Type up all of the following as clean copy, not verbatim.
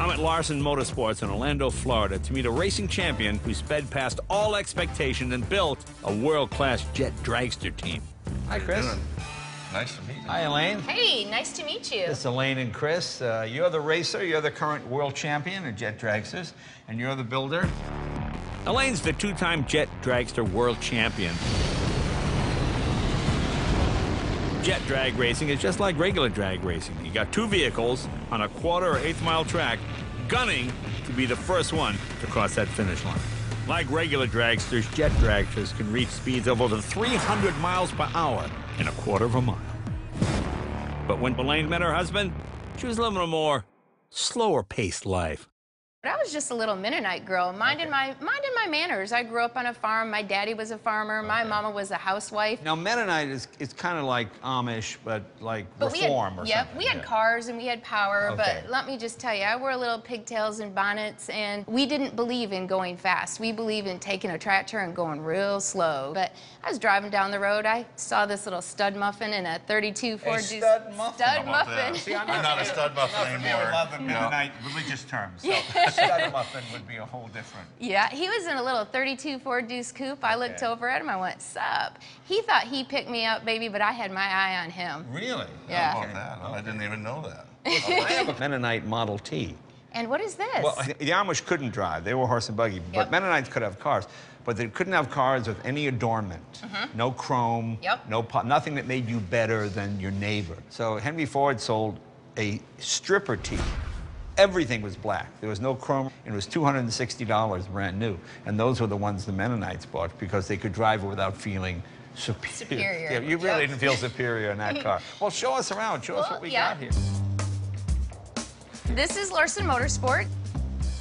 I'm at Larsen Motorsports in Orlando, Florida, to meet a racing champion who sped past all expectation and built a world-class Jet Dragster team. Hi, Chris. Nice to meet you. Hi, Elaine. Hey, nice to meet you. This is Elaine and Chris. You're the racer. You're the current world champion of Jet Dragsters, and you're the builder. Elaine's the two-time Jet Dragster World Champion. Jet drag racing is just like regular drag racing. You got two vehicles on a quarter or eighth-mile track gunning to be the first one to cross that finish line. Like regular dragsters, jet dragsters can reach speeds of over 300 miles per hour in a quarter of a mile. But when Elaine met her husband, she was living a more slower-paced life. I was just a little Mennonite girl, minding my manners. I grew up on a farm. My daddy was a farmer. My mama was a housewife. Now, Mennonite is kind of like Amish, but like reform or something. Yep, we had cars and we had power, Okay. but let me just tell you, I wore little pigtails and bonnets, and we didn't believe in going fast. We believed in taking a tractor and going real slow. But I was driving down the road. I saw this little stud muffin in a 32 Ford. A stud muffin? Stud muffin. See, I'm not a stud muffin anymore. We love the Mennonite religious terms. So a stud muffin would be a whole different. Yeah, he was in a little 32 Ford Deuce Coupe. I looked over at him. I went, sup? He thought he picked me up, baby, but I had my eye on him. Really? Yeah. How about that? I didn't even know that. I have a Mennonite Model T. And what is this? Well, the Amish couldn't drive. They were horse and buggy. But Yep. Mennonites could have cars. But they couldn't have cars with any adornment. No chrome, Yep. nothing that made you better than your neighbor. So Henry Ford sold a stripper T. Everything was black. There was no chrome. It was $260 brand new. And those were the ones the Mennonites bought because they could drive it without feeling superior. Yeah, you really didn't feel superior in that car. Well, show us around. Show us what we got here. This is Larsen Motorsport.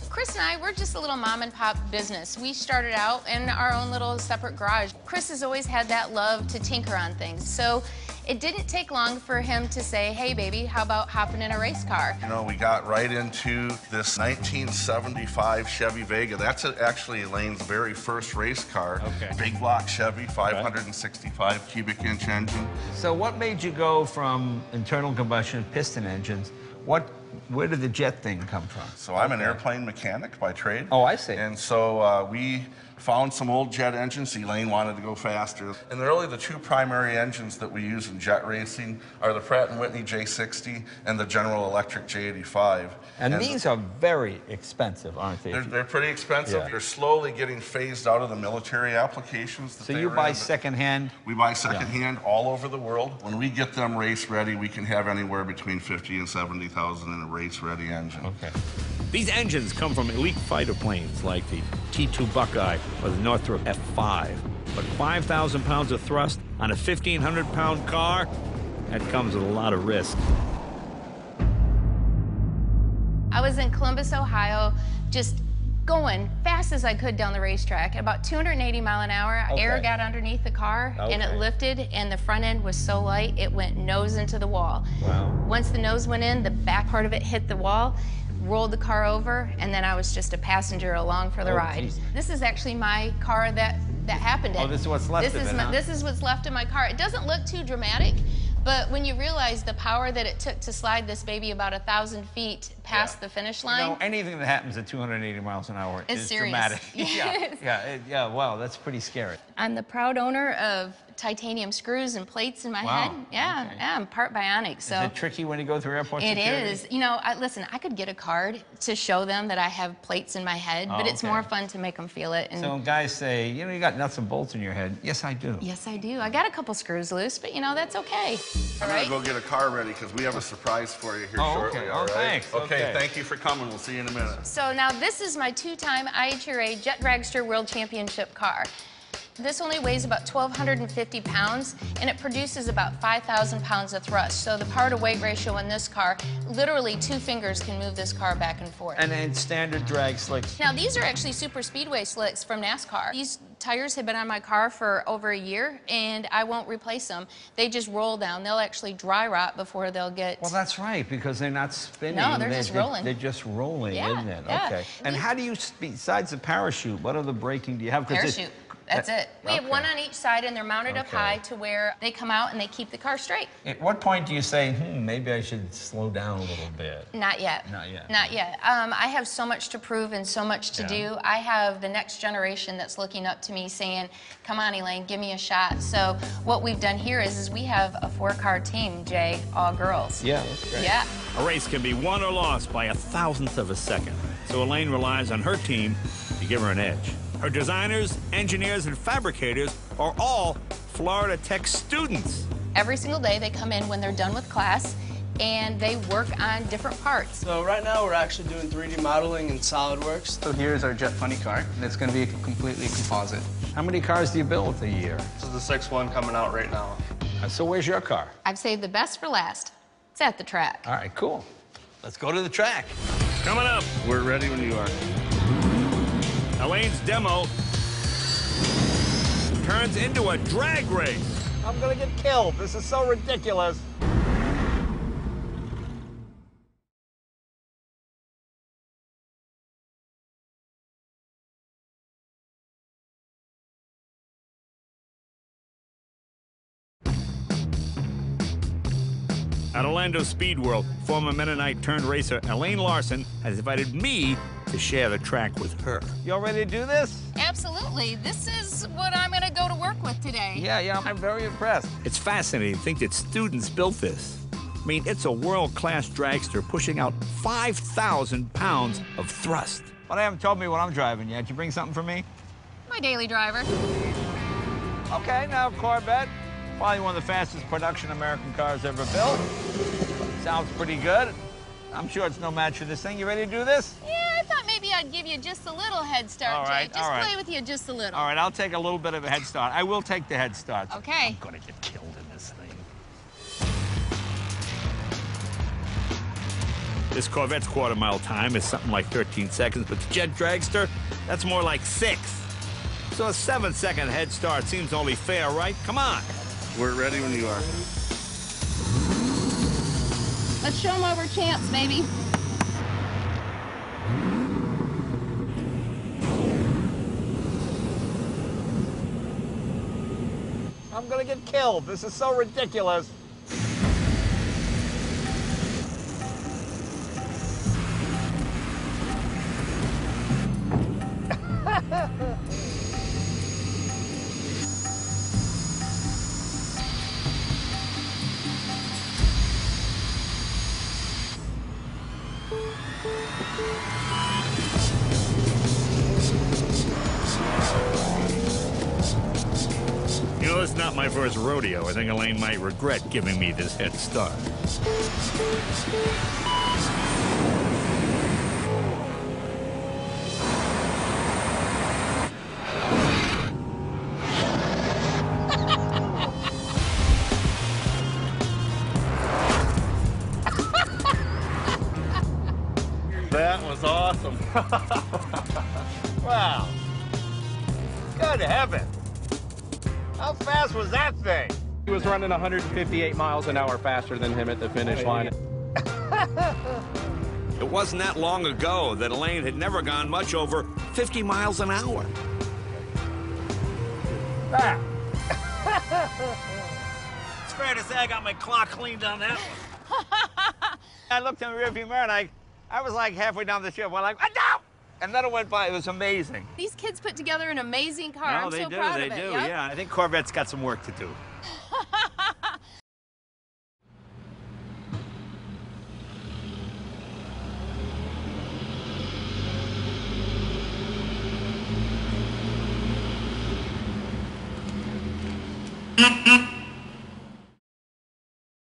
Chris and I, we're just a little mom and pop business. We started out in our own little separate garage. Chris has always had that love to tinker on things. So it didn't take long for him to say, hey, baby, how about hopping in a race car? You know, we got right into this 1975 Chevy Vega. That's actually Elaine's very first race car. Okay. Big block Chevy, 565 cubic inch engine. So what made you go from internal combustion piston engines? Where did the jet thing come from? So I'm an airplane mechanic by trade. Oh, I see. And so we found some old jet engines. Elaine wanted to go faster. And really the two primary engines that we use in jet racing are the Pratt & Whitney J60 and the General Electric J85. And these are very expensive, aren't they? They're pretty expensive. Yeah. They're slowly getting phased out of the military applications. So you buy secondhand? We buy secondhand all over the world. When we get them race ready, we can have anywhere between 50 and 70,000 in a race ready engine. Okay. These engines come from elite fighter planes like the T-2 Buckeye or the Northrop F-5. But 5,000 pounds of thrust on a 1,500-pound car, that comes with a lot of risk. I was in Columbus, Ohio, just going fast as I could down the racetrack. At about 280 mile an hour, air got underneath the car, and it lifted, and the front end was so light, it went nose into the wall. Wow. Once the nose went in, the back part of it hit the wall, rolled the car over, and then I was just a passenger along for the ride. Geez. This is actually my car that happened in. Oh, this is what's left of it, huh? This is what's left of my car. It doesn't look too dramatic, but when you realize the power that it took to slide this baby about 1,000 feet past the finish line. You know, anything that happens at 280 miles an hour is serious. dramatic. Yes. Yeah, wow, that's pretty scary. I'm the proud owner of titanium screws and plates in my head. Yeah, okay. yeah, I'm part bionic. So Is it tricky when you go through airport security? It is. You know, listen, I could get a card to show them that I have plates in my head, but it's more fun to make them feel it. And So guys say, you know, you got nuts and bolts in your head. Yes, I do. yes, I do. I got a couple screws loose, but you know, that's okay. All I'm right? gonna go get a car ready because we have a surprise for you here shortly. okay. All right? Thanks. Okay, thank you for coming. We'll see you in a minute. So now this is my two-time IHRA Jet Dragster World Championship car. This only weighs about 1,250 pounds, and it produces about 5,000 pounds of thrust. So the power-to-weight ratio in this car, literally 2 fingers can move this car back and forth. And then standard drag slicks. Now, these are actually super speedway slicks from NASCAR. These tires have been on my car for over a year, and I won't replace them. They just roll down. They'll actually dry rot before they'll get... Well, that's right, because they're not spinning. No, they're just rolling. They're just rolling, Yeah, isn't it? yeah. Okay. And how do you, besides the parachute, what other braking do you have? 'Cause Parachute. That's it. We have one on each side, and they're mounted up high to where they come out and they keep the car straight. At what point do you say, maybe I should slow down a little bit? Not yet. Not yet. Not yet. I have so much to prove and so much to do. I have the next generation that's looking up to me saying, come on, Elaine, give me a shot. So what we've done here is we have a 4-car team, Jay, all girls. Yeah, that's great. Yeah. A race can be won or lost by 1,000th of a second. So Elaine relies on her team to give her an edge. Her designers, engineers, and fabricators are all Florida Tech students. Every single day they come in when they're done with class and they work on different parts. So right now we're actually doing 3D modeling in SolidWorks. So here's our Jet Funny car, and it's going to be completely composite. How many cars do you build a year? This is the 6th one coming out right now. So where's your car? I've saved the best for last. It's at the track. All right, cool. Let's go to the track. Coming up, We're ready when you are. Elaine's demo turns into a drag race. I'm gonna get killed. This is so ridiculous. At Orlando Speed World, former Mennonite turned racer Elaine Larsen has invited me to share the track with her. You all ready to do this? Absolutely. This is what I'm going to go to work with today. Yeah, I'm very impressed. It's fascinating to think that students built this. I mean, it's a world-class dragster pushing out 5,000 pounds of thrust. But I haven't told me what I'm driving yet. You bring something for me? My daily driver. Okay, now Corvette. Probably one of the fastest production American cars ever built. Sounds pretty good. I'm sure it's no match for this thing. You ready to do this? Yeah, I thought maybe I'd give you just a little head start, All right, Jay. Just all right. play with you just a little. All right, I'll take a little bit of a head start. I will take the head start. Okay. I'm gonna get killed in this thing. This Corvette's quarter-mile time is something like 13 seconds, but the Jet Dragster, that's more like 6. So a 7-second head start seems only fair, right? Come on. We're ready when you are. Let's show them over champs, baby. I'm gonna get killed. This is so ridiculous. You know, it's not my first rodeo. I think Elaine might regret giving me this head start. That was awesome. Wow. Good heaven. How fast was that thing? He was running 158 miles an hour faster than him at the finish line. It wasn't that long ago that Elaine had never gone much over 50 miles an hour. Ah. It's fair to say I got my clock cleaned on that one. I looked in the rearview mirror and I was like halfway down the strip. We're like, no! And then it went by. It was amazing. These kids put together an amazing car. No, I'm they so do, proud they of it. do, Yep. yeah. I think Corvette's got some work to do.